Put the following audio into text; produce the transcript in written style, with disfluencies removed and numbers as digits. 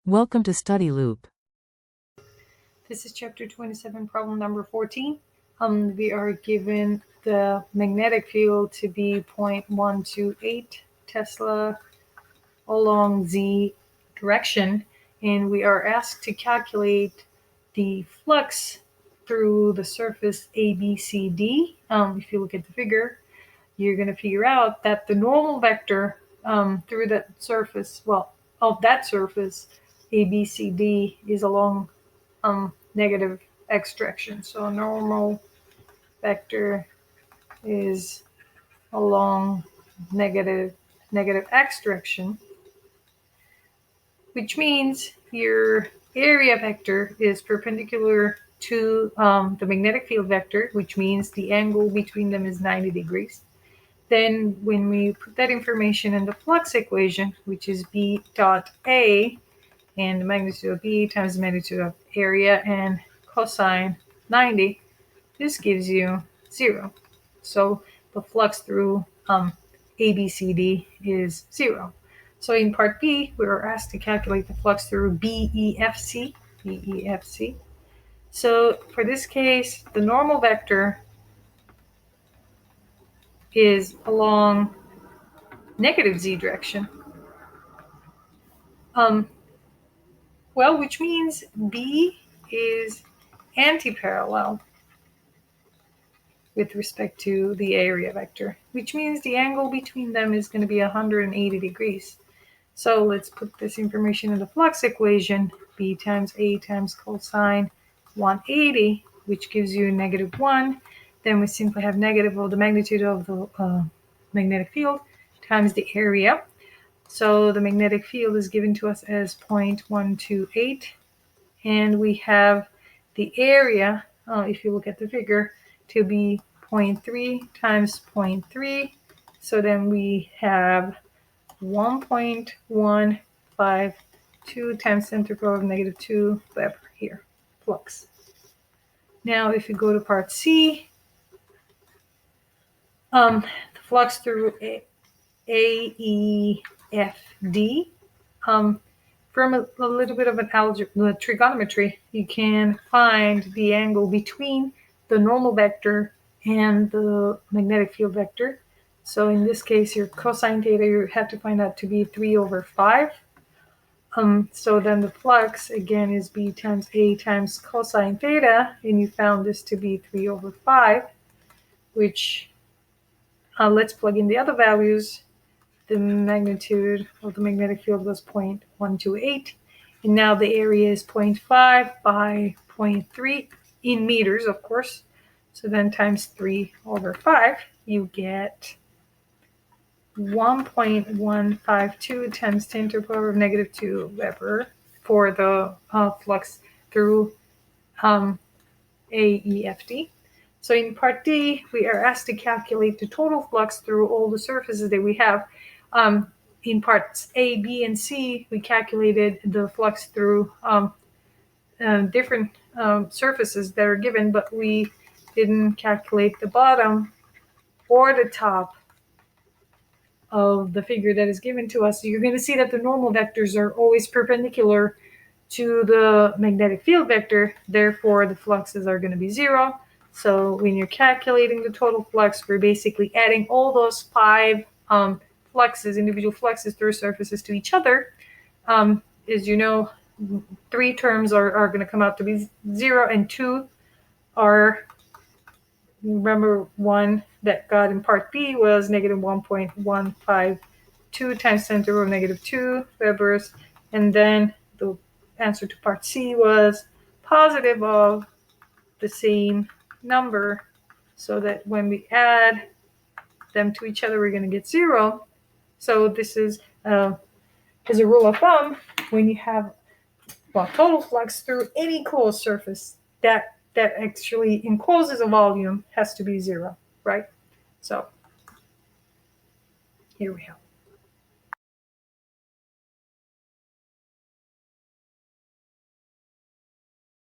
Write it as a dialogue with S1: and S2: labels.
S1: Welcome to Study Loop.
S2: This is chapter 27, problem number 14. We are given the magnetic field to be 0.128 Tesla along z direction, and we are asked to calculate the flux through the surface ABCD. If you look at the figure, you're going to figure out that the normal vector through that surface, of that surface, ABCD, is along negative x direction. So normal vector is along negative x direction, which means your area vector is perpendicular to the magnetic field vector, which means the angle between them is 90 degrees. Then when we put that information in the flux equation, which is B dot A, and the magnitude of B times the magnitude of area and cosine 90, this gives you 0. So the flux through ABCD is 0. So in part B, we were asked to calculate the flux through BEFC. So for this case, the normal vector is along negative z direction. Which means B is anti-parallel with respect to the area vector, which means the angle between them is going to be 180 degrees. So let's put this information in the flux equation, B times A times cosine 180, which gives you -1. Then we simply have negative of the magnitude of the magnetic field times the area. So the magnetic field is given to us as 0.128, and we have the area, if you look at the figure, to be 0.3 times 0.3. So then we have 1.152 times 10 to the power of -2 Weber here, flux. Now if you go to part C, the flux through AEFD, from a little bit of an trigonometry, you can find the angle between the normal vector and the magnetic field vector. So in this case, your cosine theta, you have to find out to be 3/5. So then the flux, again, is B times A times cosine theta, and you found this to be 3/5, which, let's plug in the other values. The magnitude of the magnetic field was 0.128, and now the area is 0.5 by 0.3 in meters, of course. So then times 3/5, you get 1.152 times 10 to the power of -2 Weber for the flux through AEFD. So in part D, we are asked to calculate the total flux through all the surfaces that we have. In parts A, B, and C, we calculated the flux through different surfaces that are given, but we didn't calculate the bottom or the top of the figure that is given to us. So you're going to see that the normal vectors are always perpendicular to the magnetic field vector. Therefore, the fluxes are going to be 0. So when you're calculating the total flux, we're basically adding all those 5 individual fluxes through surfaces to each other. As you know, 3 terms are going to come out to be 0, and 2 are, remember, 1 that got in part B was -1.152 times 10 to the power of -2 Webers, and then the answer to part C was positive of the same number, so that when we add them to each other, we're going to get 0. So this is, as a rule of thumb, when you have total flux through any closed surface that actually encloses a volume has to be 0, right? So here we have